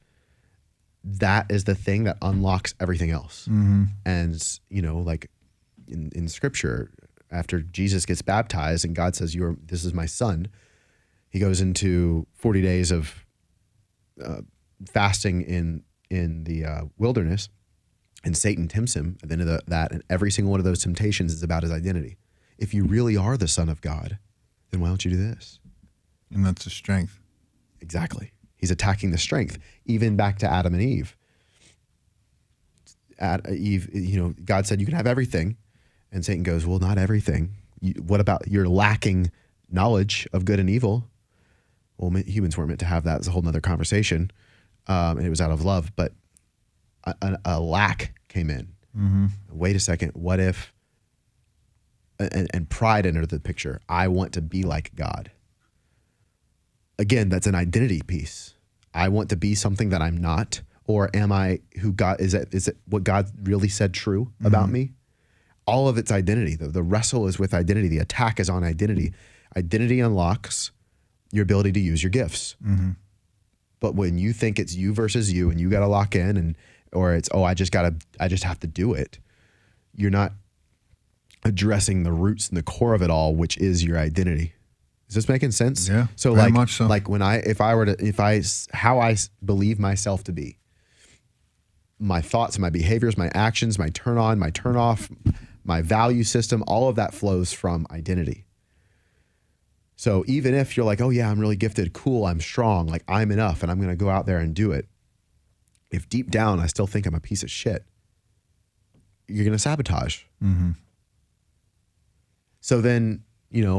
That is the thing that unlocks everything else. And like in Scripture, after Jesus gets baptized and God says, "This is my son," he goes into 40 days of fasting in the wilderness. And Satan tempts him at the end of that, and every single one of those temptations is about his identity. If you really are the Son of God, then why don't you do this? And that's a strength. Exactly. He's attacking the strength, even back to Adam and Eve. Eve, God said you can have everything. And Satan goes, well, not everything. What about you're lacking knowledge of good and evil? Well, humans weren't meant to have that. It's a whole nother conversation. And it was out of love, but a lack came in. Wait a second. What if, and pride entered the picture. I want to be like God. Again, that's an identity piece. I want to be something that I'm not, or am I who God is? Is it what God really said true about me? All of it's identity. The wrestle is with identity. The attack is on identity. Identity unlocks your ability to use your gifts. But when you think it's you versus you, and you got to lock in, or it's I just have to do it. You're not addressing the roots and the core of it all, which is your identity. Is this making sense? Yeah. So very much so. like how I believe myself to be, my thoughts, my behaviors, my actions, my turn on, my turn off, my value system, all of that flows from identity. So even if you're like, oh yeah, I'm really gifted, cool, I'm strong, like I'm enough, and I'm going to go out there and do it. If deep down I still think I'm a piece of shit, you're going to sabotage. So then,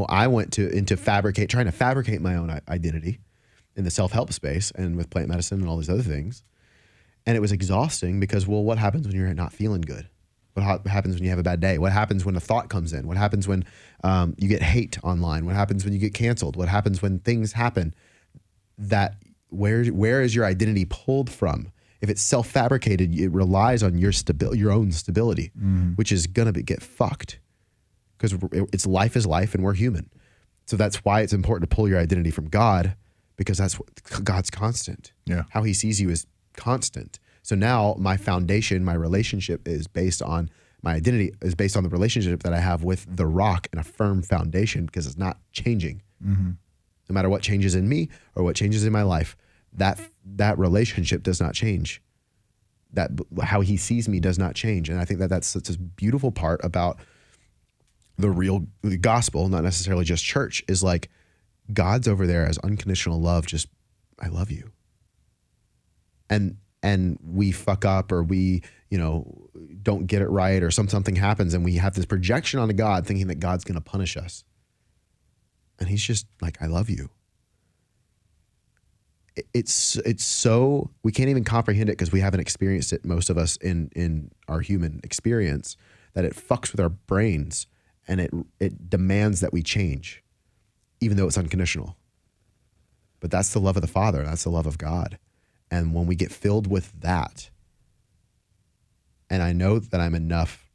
I went trying to fabricate my own identity in the self-help space and with plant medicine and all these other things. And it was exhausting because, well, what happens when you're not feeling good? What happens when you have a bad day? What happens when a thought comes in? What happens when you get hate online? What happens when you get canceled? What happens when things happen? Where is your identity pulled from? If it's self-fabricated, it relies on your own stability, which is gonna get fucked, because it's life is life and we're human. So that's why it's important to pull your identity from God, because that's what God's constant. Yeah. How he sees you is constant. So now my foundation, my relationship is based on, my identity is based on the relationship that I have with the rock, and a firm foundation, because it's not changing. No matter what changes in me or what changes in my life, that relationship does not change. That how he sees me does not change. And I think that's such a beautiful part about the gospel, not necessarily just church, is like God's over there as unconditional love. Just, I love you. And we fuck up, or we, don't get it right, or something happens, and we have this projection onto God thinking that God's going to punish us. And he's just like, I love you. It's so, we can't even comprehend it because we haven't experienced it, most of us, in our human experience, that it fucks with our brains, and it demands that we change, even though it's unconditional. But that's the love of the Father. That's the love of God. And when we get filled with that, and I know that I'm enough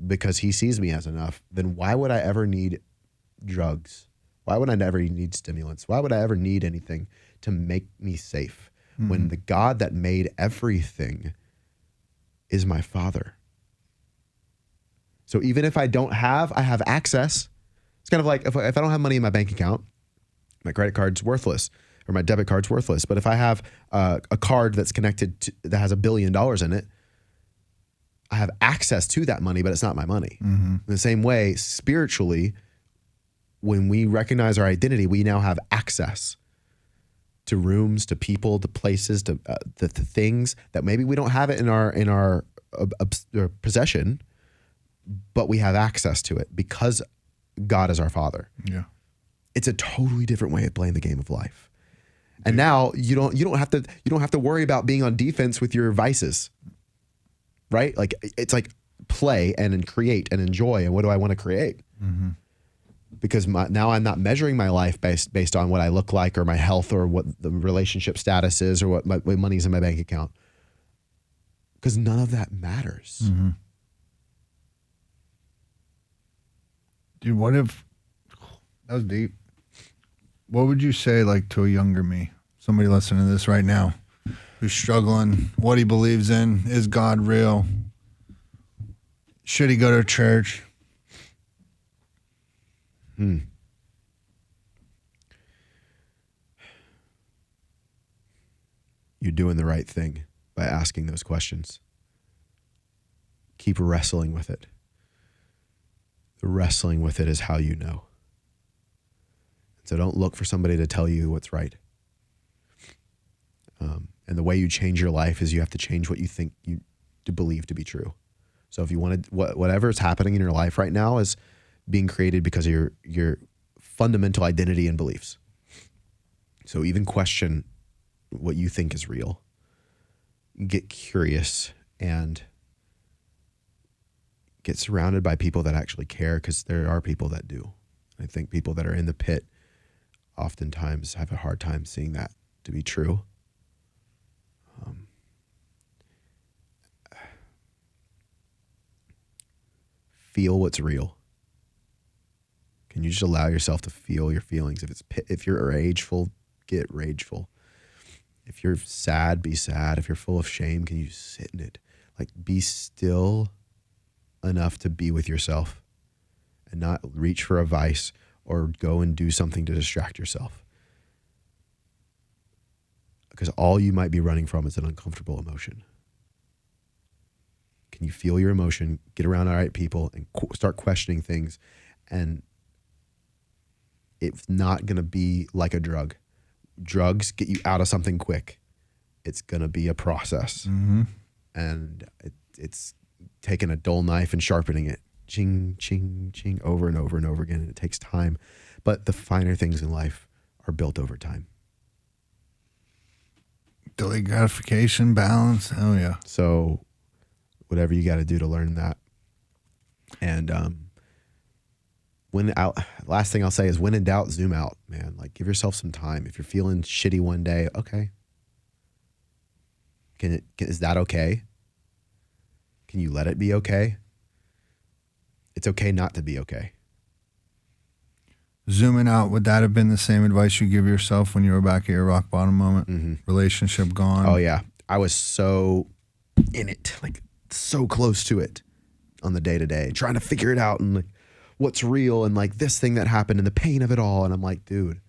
because he sees me as enough, then why would I ever need drugs? Why would I never need stimulants? Why would I ever need anything to make me safe when the God that made everything is my Father? So even if I have access. It's kind of like if I don't have money in my bank account, my credit card's worthless, or my debit card's worthless. But if I have a card that's connected that has $1 billion in it, I have access to that money, but it's not my money. In the same way, spiritually, when we recognize our identity, we now have access to rooms, to people, to places, to things that maybe we don't have it in our possession, but we have access to it because God is our Father. Yeah. It's a totally different way of playing the game of life. And now you don't have to worry about being on defense with your vices. Right? Like it's like play and create and enjoy. And what do I want to create? Because now I'm not measuring my life based on what I look like, or my health, or what the relationship status is, or what money's in my bank account. Because none of that matters. Dude, what if, that was deep. What would you say, like, to a younger me, somebody listening to this right now, who's struggling, what he believes in, is God real? Should he go to church? You're doing the right thing by asking those questions. Keep wrestling with it. The wrestling with it is how you know. So don't look for somebody to tell you what's right. And the way you change your life is you have to change what you think you to believe to be true. So if you want to, whatever is happening in your life right now is being created because of your fundamental identity and beliefs. So even question what you think is real. Get curious and get surrounded by people that actually care, because there are people that do. I think people that are in the pit oftentimes have a hard time seeing that to be true. Feel what's real. Can you just allow yourself to feel your feelings? If you're rageful, get rageful. If you're sad, be sad. If you're full of shame, can you sit in it? Like, be still enough to be with yourself and not reach for a vice or go and do something to distract yourself. Because all you might be running from is an uncomfortable emotion. Can you feel your emotion, get around the right people, and start questioning things? And it's not going to be like a drug. Drugs get you out of something quick. It's going to be a process. Mm-hmm. And it's taking a dull knife and sharpening it. Ching, ching, ching, over and over and over again. And it takes time. But the finer things in life are built over time. Delayed gratification, balance. Oh, yeah. So whatever you got to do to learn that. And last thing I'll say is, when in doubt, zoom out, man. Like, give yourself some time. If you're feeling shitty one day, okay. Is that okay? Can you let it be okay? It's okay not to be okay. Zooming out, would that have been the same advice you give yourself when you were back at your rock bottom moment? Mm-hmm. Relationship gone? Oh, yeah. I was so in it, like so close to it on the day-to-day, trying to figure it out and like what's real and like this thing that happened and the pain of it all. And I'm like, dude,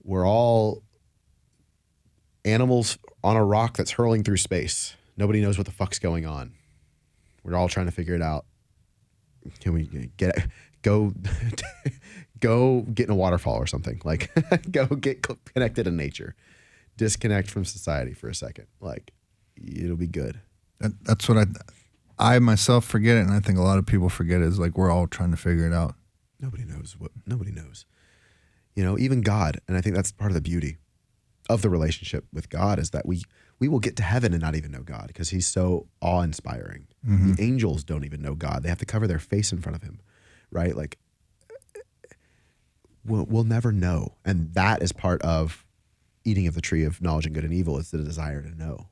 we're all animals on a rock that's hurling through space. Nobody knows what the fuck's going on. We're all trying to figure it out. Can we go get in a waterfall or something? Like, go get connected to nature. Disconnect from society for a second. Like, it'll be good. That's what I myself forget it, and I think a lot of people forget it, is like we're all trying to figure it out. Nobody knows. You know, even God, and I think that's part of the beauty of the relationship with God, is that we will get to heaven and not even know God, because he's so awe-inspiring. Mm-hmm. The angels don't even know God. They have to cover their face in front of him, right? Like, we'll never know. And that is part of eating of the tree of knowledge and good and evil, is the desire to know.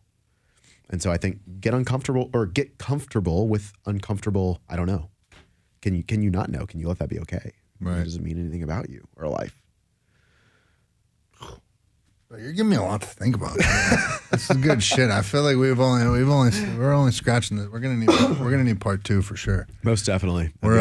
And so I think get comfortable with uncomfortable, I don't know. Can you not know? Can you let that be okay? Right. It doesn't mean anything about you or life. You're giving me a lot to think about. This is good shit. I feel like we're only scratching this. We're gonna need part 2 for sure. Most definitely. We're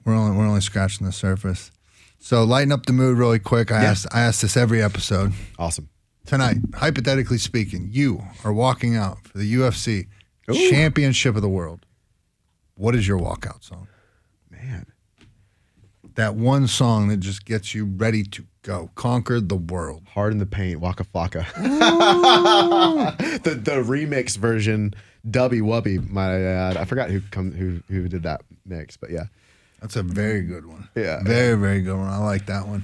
only scratching the surface. So lighten up the mood really quick. I ask this every episode. Awesome. Tonight, hypothetically speaking, you are walking out for the UFC Ooh. Championship of the world. What is your walkout song? Man. That one song that just gets you ready to go. Conquer the world. Hard in the Paint, Waka Flocka. the remix version, Dubby Wubby. I forgot who did that mix, but yeah. That's a very good one. Yeah. Very, very good one. I like that one.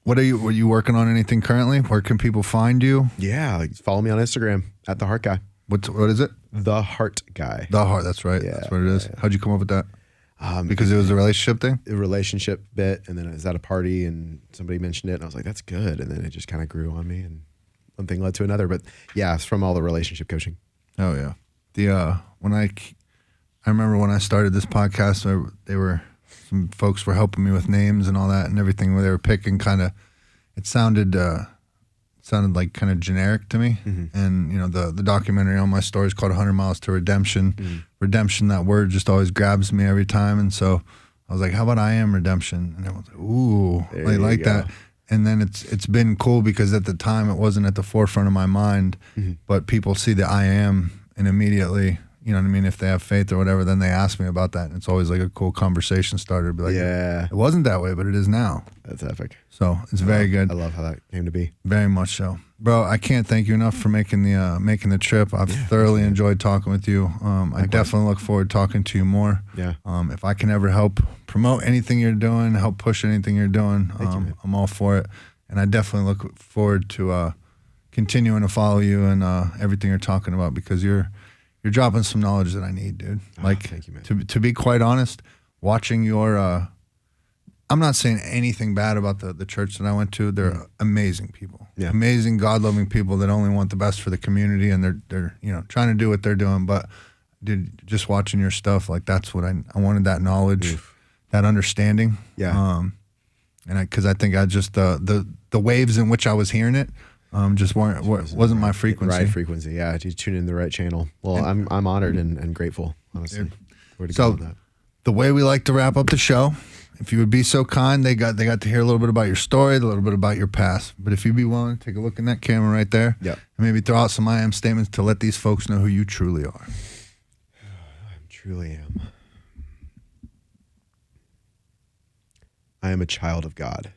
What are you working on anything currently? Where can people find you? Yeah, follow me on Instagram at The Heart Guy. What is it? The Heart Guy. The Heart, that's right. Yeah, that's what it is. yeah. How'd you come up with that? Because it was a relationship thing? A relationship bit, and then I was at a party and somebody mentioned it, and I was like, that's good. And then it just kind of grew on me, and one thing led to another. But yeah, it's from all the relationship coaching. Oh, yeah. I remember when I started this podcast, some folks were helping me with names and all that and everything, where they were picking it sounded like kind of generic to me. Mm-hmm. And, you know, the documentary on my story is called 100 Miles to Redemption. Mm-hmm. Redemption, that word just always grabs me every time. And so I was like, how about I am redemption? And everyone's like, ooh, I like that. And then it's been cool because at the time it wasn't at the forefront of my mind, mm-hmm. but people see the I am and immediately you know what I mean, if they have faith or whatever, then they ask me about that. And it's always like a cool conversation starter. Be like, Yeah. it wasn't that way, but it is now. That's epic. So it's very good. I love how that came to be. Very much so. Bro, I can't thank you enough for making the trip. I've thoroughly enjoyed talking with you. I definitely look forward to talking to you more. Yeah. If I can ever help promote anything you're doing, help push anything you're doing, I'm all for it. And I definitely look forward to continuing to follow you and everything you're talking about, because you're dropping some knowledge that I need, dude. Like, thank you, man. to be quite honest, watching your I'm not saying anything bad about the church that I went to. They're amazing people. Yeah. Amazing, God-loving people that only want the best for the community, and they're trying to do what they're doing. But dude, just watching your stuff, like, that's what I wanted, that knowledge, that understanding. Yeah. Because I think I just the waves in which I was hearing it just wasn't my frequency. Right frequency. Yeah. You tune in the right channel. Well, I'm honored and grateful, honestly. So the way we like to wrap up the show, if you would be so kind, they got to hear a little bit about your story, a little bit about your past. But if you'd be willing to take a look in that camera right there, and maybe throw out some I am statements to let these folks know who you truly are. I truly am. I am a child of God.